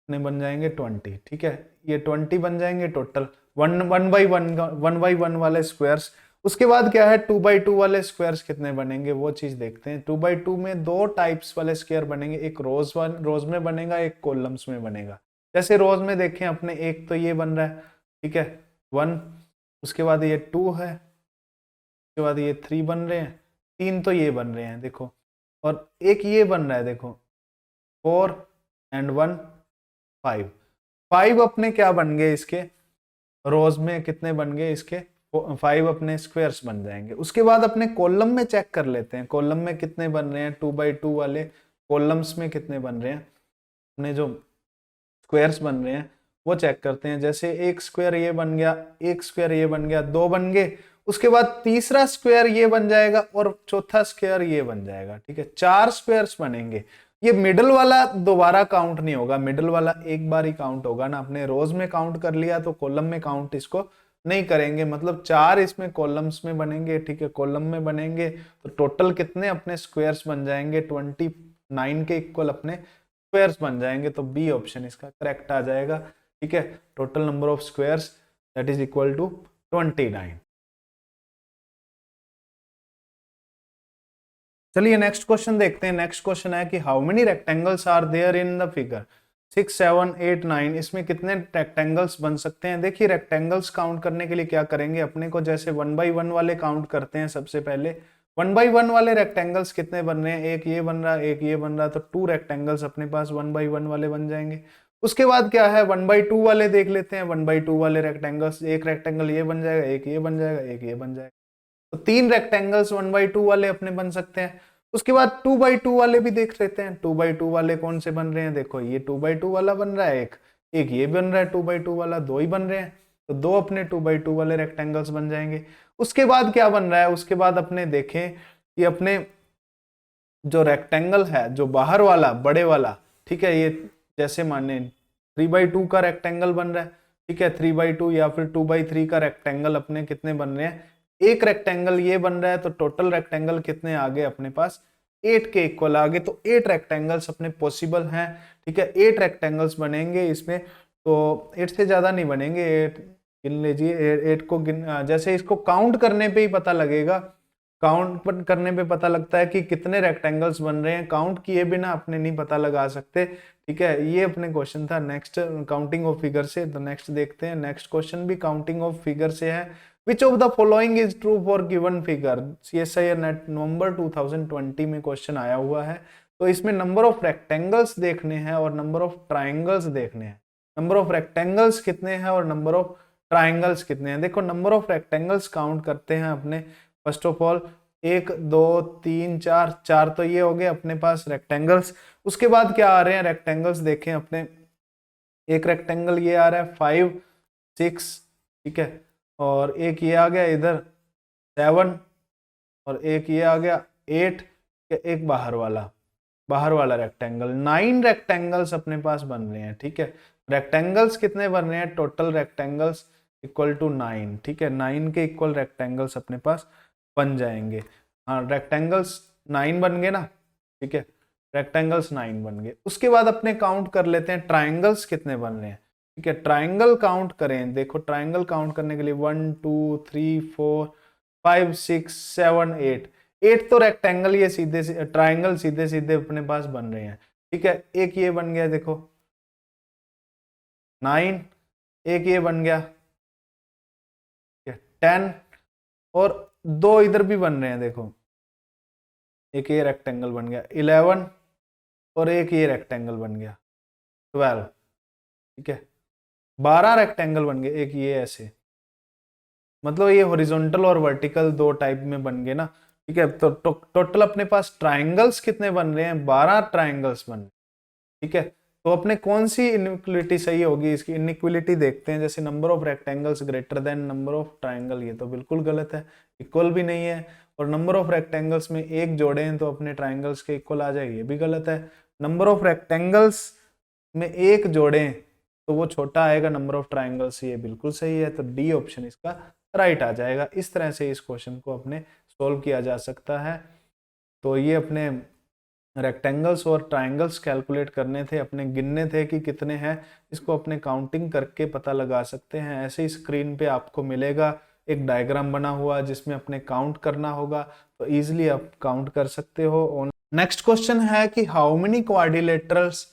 A: ने बन जाएंगे 20, ठीक है, ये 20 बन जाएंगे टोटल 1/1 वाले स्क्वायर्स। उसके बाद क्या है, 2/2 वाले स्क्वायर्स कितने बनेंगे वो चीज देखते हैं। 2/2 में दो टाइप्स वाले स्क्वायर बनेंगे, एक रोज में बनेगा, एक कॉलम्स में बनेगा। जैसे रोज में देखें अपने, एक तो ये बन रहा है, ठीक है 1, उसके बाद ये 2 है, उसके बाद ये 3 बन रहे हैं, 3 तो ये बन रहे हैं देखो, और एक ये बन रहा है देखो 4 एंड 1 5 5 अपने क्या बन गए इसके, रोज में कितने बन गए इसके, 5 अपने स्क्वायर्स बन जाएंगे। उसके बाद अपने कॉलम में चेक कर लेते हैं, कॉलम में कितने बन रहे हैं, 2/2 वाले कॉलम्स में कितने बन रहे हैं, अपने जो स्क्वायर्स बन रहे हैं वो चेक करते हैं। जैसे एक स्क्वायर ये बन गया, एक स्क्वायर ये बन गया, 2 बन गए, उसके बाद तीसरा स्क्वायर ये बन जाएगा और चौथा स्क्वायर ये बन जाएगा, ठीक है, 4 स्क्वायर्स बनेंगे। ये मिडल वाला दोबारा काउंट नहीं होगा, मिडल वाला एक बार ही काउंट होगा ना, अपने रोज में काउंट कर लिया तो कॉलम में काउंट इसको नहीं करेंगे, मतलब 4 इसमें कॉलम्स में बनेंगे, ठीक है, कॉलम में बनेंगे। तो टोटल कितने अपने स्क्वायर्स बन जाएंगे, 29 के इक्वल अपने स्क्वायर्स बन जाएंगे। तो बी ऑप्शन इसका करेक्ट आ जाएगा, ठीक है, total number of squares that is equal to 29। चलिए नेक्स्ट क्वेश्चन देखते हैं। नेक्स्ट क्वेश्चन है कि how many rectangles are there in the figure 6 7 8 9, इसमें कितने रेक्टेंगल्स बन सकते हैं। देखिए रेक्टेंगल्स काउंट करने के लिए क्या करेंगे, अपने को जैसे 1/1 वाले काउंट करते हैं सबसे पहले। 1/1 वाले रेक्टेंगल्स कितने बन रहे हैं, एक ये बन रहा है, एक ये बन रहा है, तो 2 रेक्टेंगल्स अपने पास 1/1 वाले बन जाएंगे। उसके बाद क्या है, 1/2 वाले देख लेते हैं, 1/2 वाले रेक्टेंगल्स, एक रेक्टेंगल ये बन जाएगा, एक ये बन जाएगा, एक ये बन जाएगा, तो 3 रेक्टेंगल्स 1/2 वाले अपने बन सकते हैं। उसके बाद 2/2 वाले भी देख लेते हैं, 2/2 वाले कौन से बन रहे हैं, देखो ये 2/2 वाला बन रहा है, एक एक ये बन रहा है 2/2 वाला, दो ही बन रहे हैं, तो दो अपने 2/2 वाले रेक्टेंगल्स बन जाएंगे। उसके बाद क्या बन रहा है, उसके बाद अपने देखें कि अपने जो रेक्टेंगल है जो बाहर वाला बड़े वाला, ठीक है, ये जैसे माने 3/2 का रेक्टेंगल बन रहा है, ठीक है, 3/2 या फिर 2/3 का रेक्टेंगल अपने कितने बन रहे हैं, एक रेक्टेंगल ये बन रहा है, तो टोटल रेक्टेंगल कितने आ गए अपने पास, 8 के इक्वल आ गए। तो 8 रेक्टेंगल्स अपने पॉसिबल हैं, ठीक है, 8 रेक्टेंगल्स बनेंगे इसमें, तो 8 से ज्यादा नहीं बनेंगे, 8 गिन लीजिए, 8 को गिन, जैसे इसको काउंट करने पे ही पता लगेगा, काउंट करने पे पता लगता है कि कितने रेक्टेंगल्स बन रहे हैं, काउंट किए बिना अपने नहीं पता लगा सकते, ठीक है। ये अपने क्वेश्चन था नेक्स्ट काउंटिंग ऑफ फिगर से। तो नेक्स्ट देखते हैं, नेक्स्ट क्वेश्चन भी काउंटिंग ऑफ फिगर से है। Which of the following is true for given figure, CSIR NET November 2020 में क्वेश्चन आया हुआ है। तो इसमें नंबर ऑफ रेक्टेंगल्स देखने हैं और नंबर ऑफ ट्राइंगल्स देखने हैं। नंबर ऑफ रेक्टेंगल्स कितने हैं और नंबर ऑफ ट्राइंगल्स कितने हैं। देखो नंबर ऑफ रेक्टेंगल्स काउंट करते हैं अपने, फर्स्ट ऑफ ऑल 1 2 3 4, 4 तो ये हो गए अपने पास रेक्टेंगल्स। उसके बाद क्या आ रहे हैं रेक्टेंगल्स, देखें अपने, एक रेक्टेंगल ये आ रहा है 5 6, ठीक है, और एक ये आ गया इधर 7, और एक ये आ गया 8, एक बाहर वाला रेक्टेंगल, 9 रेक्टेंगल्स अपने पास बन रहे हैं, ठीक है। रेक्टेंगल्स कितने बन रहे हैं, टोटल रेक्टेंगल्स इक्वल टू 9, ठीक है, 9 के इक्वल रेक्टेंगल्स अपने पास बन जाएंगे। हाँ रेक्टेंगल्स 9 बन गए ना, ठीक है, रेक्टेंगल्स 9 बन गए। उसके बाद अपने काउंट कर लेते हैं ट्राइंगल्स कितने बन रहे हैं। ठीक है, ट्राइंगल काउंट करें। देखो ट्राइंगल काउंट करने के लिए 1 2 3 4 5 6 7 8, 8 तो रेक्टेंगल ये सीधे ट्राइंगल सीधे सीधे अपने पास बन रहे हैं। ठीक है, एक ये बन गया देखो 9, एक ये बन गया 10, और दो इधर भी बन रहे हैं देखो, एक ये रेक्टेंगल बन गया 11, और एक ये रेक्टेंगल बन गया 12। ठीक है, 12 रेक्टेंगल बन गए, एक ये ऐसे, मतलब ये हॉरिजॉन्टल और वर्टिकल दो टाइप में बन गए ना। ठीक है, तो टोटल अपने पास ट्राइंगल्स कितने बन रहे हैं, 12 ट्राइंगल्स बन रहे हैं। ठीक है, तो अपने कौन सी इनइक्वलिटी सही होगी, इसकी इनइक्वलिटी देखते हैं। जैसे number of rectangles greater than number of triangle, ये तो बिल्कुल गलत है, इक्वल भी नहीं है। और नंबर ऑफ रेक्टेंगल्स में एक जोड़े हैं तो अपने ट्राइंगल्स के इक्वल आ जाए, ये भी गलत है। नंबर ऑफ रेक्टेंगल्स में एक जोड़े तो वो छोटा आएगा नंबर ऑफ ट्राइंगल्स, ये बिल्कुल सही है। तो डी ऑप्शन इसका राइट आ जाएगा। इस तरह से इस क्वेश्चन को अपने सोल्व किया जा सकता है। तो ये अपने रेक्टेंगल्स और ट्राइंगल्स कैलकुलेट करने थे, अपने गिनने थे कि कितने हैं, इसको अपने काउंटिंग करके पता लगा सकते हैं। ऐसे ही स्क्रीन पे आपको मिलेगा एक डायग्राम बना हुआ जिसमें अपने काउंट करना होगा, तो इजीली आप काउंट कर सकते हो। नेक्स्ट क्वेश्चन है कि how many quadrilaterals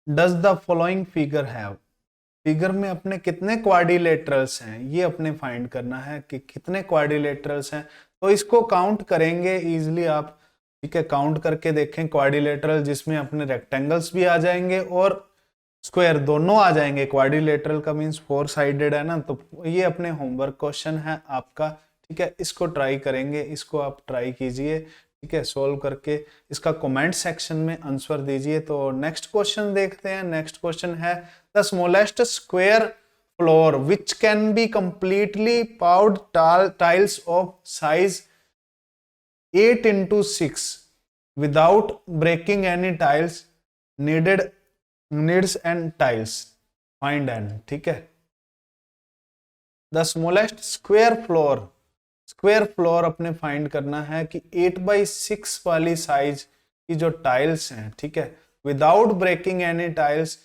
A: does the following figure have. Figure में अपने कितने क्वाड्रिलेटरल्स हैं ये अपने फाइंड करना है कि कितने क्वाड्रिलेटरल्स हैं। तो इसको काउंट करेंगे इजीली आप। ठीक है, काउंट करके देखें क्वाड्रिलेटरल जिसमें अपने रेक्टेंगल्स भी आ जाएंगे और स्क्वायर दोनों आ जाएंगे। क्वाड्रिलेटरल का मींस 4 साइडेड है ना, तो ये अपने होमवर्क क्वेश्चन है आपका। ठीक है, इसको ट्राई करेंगे, इसको आप ट्राई कीजिए। ठीक है, सोल्व करके इसका कमेंट सेक्शन में आंसर दीजिए। तो नेक्स्ट क्वेश्चन देखते हैं। नेक्स्ट क्वेश्चन है the smallest square floor which can be completely paved tiles of size 8 into 6 without breaking any tiles needs and tiles find n। ठीक है, द स्मॉलेस्ट स्क्वायर फ्लोर अपने find करना है कि 8/6 वाली साइज की जो टाइल्स हैं, ठीक है, without breaking any tiles,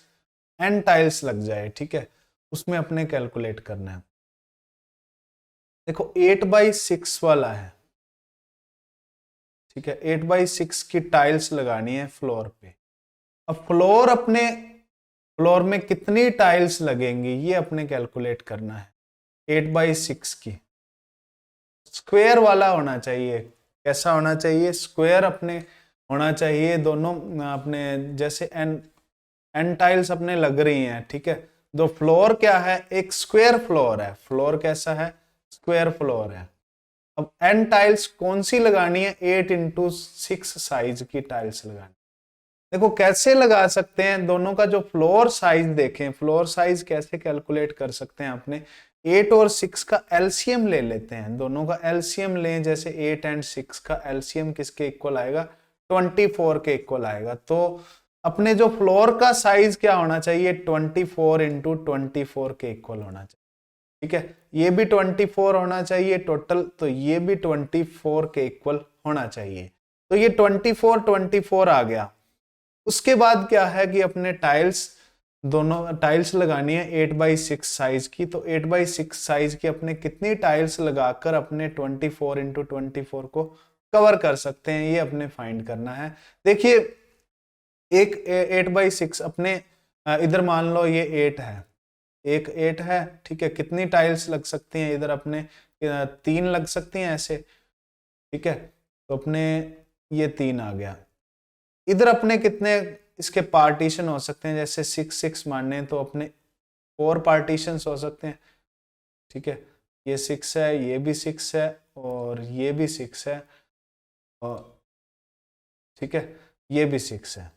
A: n tiles लग जाए। ठीक है, उसमें अपने कैलकुलेट करना है। देखो 8/6 वाला है, ठीक है, 8/6 की टाइल्स लगानी है फ्लोर पे। अब फ्लोर में कितनी टाइल्स लगेंगी ये अपने कैलकुलेट करना है। 8/6 की स्क्वायर वाला होना चाहिए। कैसा होना चाहिए, स्क्वायर अपने होना चाहिए। दोनों अपने जैसे एन टाइल्स अपने लग रही हैं। ठीक है, तो फ्लोर क्या है, एक स्क्वायर फ्लोर है। फ्लोर कैसा है, स्क्वायर फ्लोर है। अब एन टाइल्स कौन सी लगानी है, 8x6 साइज की टाइल्स लगानी। देखो कैसे लगा सकते हैं, दोनों का जो फ्लोर साइज देखें, फ्लोर साइज कैसे कैलकुलेट कर सकते हैं आपने। 8 और 6 का एलसीएम ले लेते हैं, दोनों का एलसीएम लें। जैसे 8 और 6 का एलसीएम किसके इक्वल आएगा, 24 के इक्वल आएगा। तो अपने जो फ्लोर का साइज क्या होना चाहिए, 24 into 24 के इक्वल होना चाहिए। ठीक है, ये भी 24 होना चाहिए टोटल, तो ये भी 24 के इक्वल होना चाहिए। तो ये 24 आ गया। उसके बाद क्या है कि अपने दोनों टाइल्स लगानी है 8/6 साइज की। तो 8/6 साइज की अपने कितनी टाइल्स लगाकर अपने 24 into 24 को कवर कर सकते हैं, ये अपने फाइंड करना है। देखिए एक 8/6 अपने इधर मान लो ये 8 है, एक 8 है। ठीक है, कितनी टाइल्स लग सकती हैं इधर अपने, 3 लग सकती हैं ऐसे। ठीक है, तो अपने ये 3 आ गया। इधर अपने कितने इसके पार्टीशन हो सकते हैं, जैसे 6 मानने तो अपने 4 पार्टीशन हो सकते हैं। ठीक है, ये 6 है, ये भी 6 है, और ये भी 6 है, और ठीक है ये भी 6 है।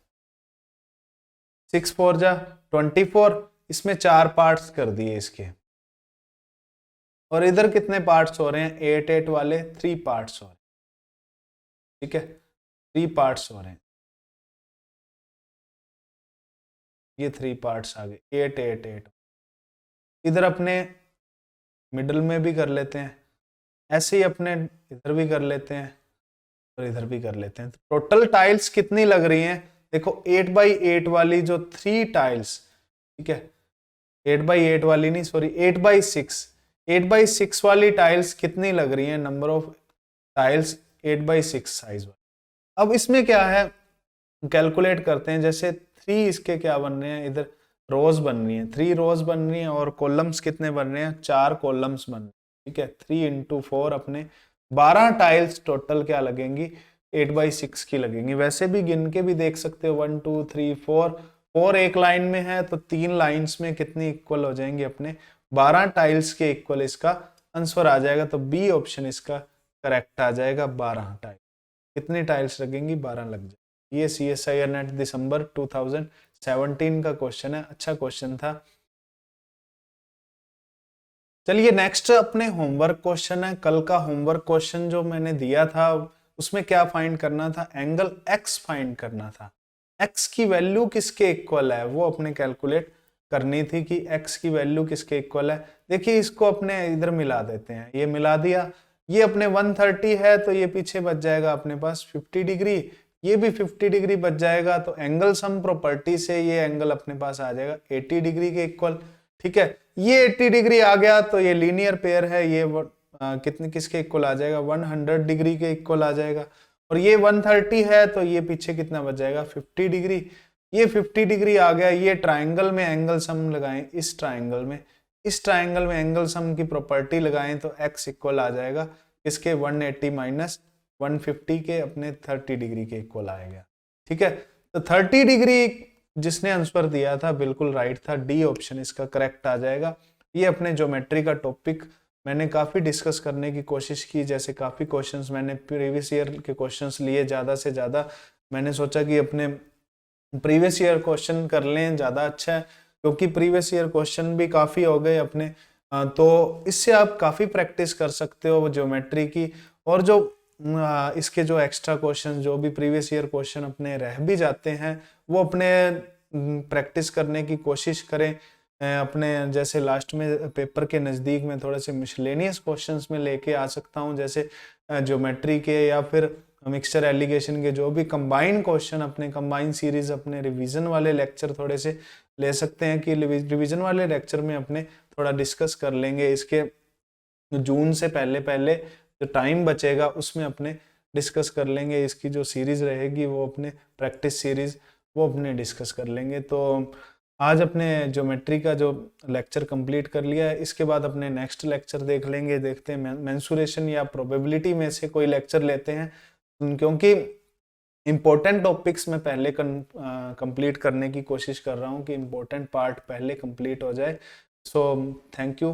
A: 6 4 जा 24, इसमें 4 पार्ट्स कर दिए इसके। और इधर कितने पार्ट्स हो रहे हैं, 8 वाले 3 पार्ट्स हो रहे हैं। ठीक है, 3 पार्ट्स हो रहे हैं, ये 3 पार्ट्स आ गए, 8 8 8। इधर अपने मिडल में भी कर लेते हैं, ऐसे ही अपने इधर भी कर लेते हैं। और इधर भी कर लेते हैं। टोटल टाइल्स कितनी लग रही हैं, देखो 8x8 वाली जो 3 टाइल्स, ठीक है, 8x8 वाली नहीं, सॉरी 8x6 वाली टाइल्स कितनी लग रही हैं, number of tiles 8x6 size वाली। अब इसमें क्या है, कैलकुलेट करते हैं। जैसे 3 इसके क्या बन रहे हैं, इधर रोज बन रही हैं, 3 रोज बन रही हैं, और कॉलम्स कितने बन रहे हैं, 4 कॉलम्स बन रहे हैं, ठीक है। 3 × 4 अपने 12 टाइल्स टोटल क्या लगेंगी, 8x6 की लगेंगी। वैसे भी गिन के भी देख सकते हो, 1 2 3 4 एक लाइन में है तो 3 लाइन्स में कितनी इक्वल हो जाएंगी, अपने 12 टाइल्स के इक्वल इसका आंसर आ जाएगा। तो बी ऑप्शन इसका करेक्ट आ जाएगा, 12 टाइल। कितनी टाइल्स लगेंगी, 12 लग जाएगी। ये CSIR नेट दिसंबर 2017 का क्वेश्चन है, अच्छा क्वेश्चन था। चलिए नेक्स्ट अपने होमवर्क क्वेश्चन है। कल का होमवर्क क्वेश्चन जो मैंने दिया था उसमें क्या फाइंड करना था, एंगल x फाइंड करना था। x की वैल्यू किसके इक्वल है वो अपने कैलकुलेट करनी थी कि x की वैल्यू किसके इक्वल है। देखिए इसको अपने इधर मिला देते हैं, ये मिला दिया, ये अपने 130 है तो ये पीछे बच जाएगा अपने पास 50 डिग्री, ये भी 50 डिग्री बच जाएगा। तो एंगल सम प्रॉपर्टी से ये एंगल अपने पास आ जाएगा 80 डिग्री के इक्वल, ठीक है। ये 80 डिग्री आ गया तो ये लीनियर पेयर है, ये कितने किसके इक्वल आ जाएगा, 100 डिग्री के इक्वल आ जाएगा। और ये 130 है तो ये पीछे कितना बच जाएगा, 50 डिग्री। ये 50 डिग्री आ गया। ये ट्राइंगल में एंगल सम लगाएं, इस ट्राइंगल में एंगल सम की प्रॉपर्टी लगाएं तो x इक्वल आ जाएगा इसके 180 माइनस 150 के अपने 30 डिग्री के इक्वल आएगा, ठीक है। तो 30 डिग्री जिसने आंसर दिया था बिल्कुल राइट था, डी ऑप्शन इसका करेक्ट आ जाएगा। ये अपने ज्योमेट्री का टॉपिक मैंने काफी डिस्कस करने की कोशिश की, जैसे काफी क्वेश्चंस मैंने प्रीवियस ईयर के क्वेश्चंस लिए, ज्यादा से ज्यादा मैंने सोचा कि अपने प्रीवियस ईयर क्वेश्चन कर लें, ज्यादा अच्छा है, क्योंकि प्रीवियस ईयर क्वेश्चन भी काफी हो गए अपने। तो इससे आप काफी प्रैक्टिस कर सकते हो ज्योमेट्री की। और जो इसके जो एक्स्ट्रा क्वेश्चन, जो भी प्रीवियस ईयर क्वेश्चन अपने रह भी जाते हैं, वो अपने प्रैक्टिस करने की कोशिश करें। अपने जैसे लास्ट में पेपर के नज़दीक में थोड़े से मिसलेनियस क्वेश्चंस में लेके आ सकता हूं, जैसे ज्योमेट्री के या फिर मिक्सचर एलिगेशन के जो भी कंबाइन क्वेश्चन, अपने कंबाइन सीरीज अपने रिवीजन वाले लेक्चर थोड़े से ले सकते हैं कि रिवीजन वाले लेक्चर में अपने थोड़ा डिस्कस कर लेंगे। इसके जून से पहले पहले जो टाइम बचेगा उसमें अपने डिस्कस कर लेंगे, इसकी जो सीरीज रहेगी वो अपने प्रैक्टिस सीरीज वो अपने डिस्कस कर लेंगे। तो आज अपने ज्योमेट्री का जो लेक्चर कंप्लीट कर लिया है, इसके बाद अपने नेक्स्ट लेक्चर देख लेंगे, देखते हैं मेंसुरेशन या प्रोबेबिलिटी में से कोई लेक्चर लेते हैं, क्योंकि इंपॉर्टेंट टॉपिक्स में पहले कंप्लीट करने की कोशिश कर रहा हूँ कि इंपॉर्टेंट पार्ट पहले कंप्लीट हो जाए। So thank you.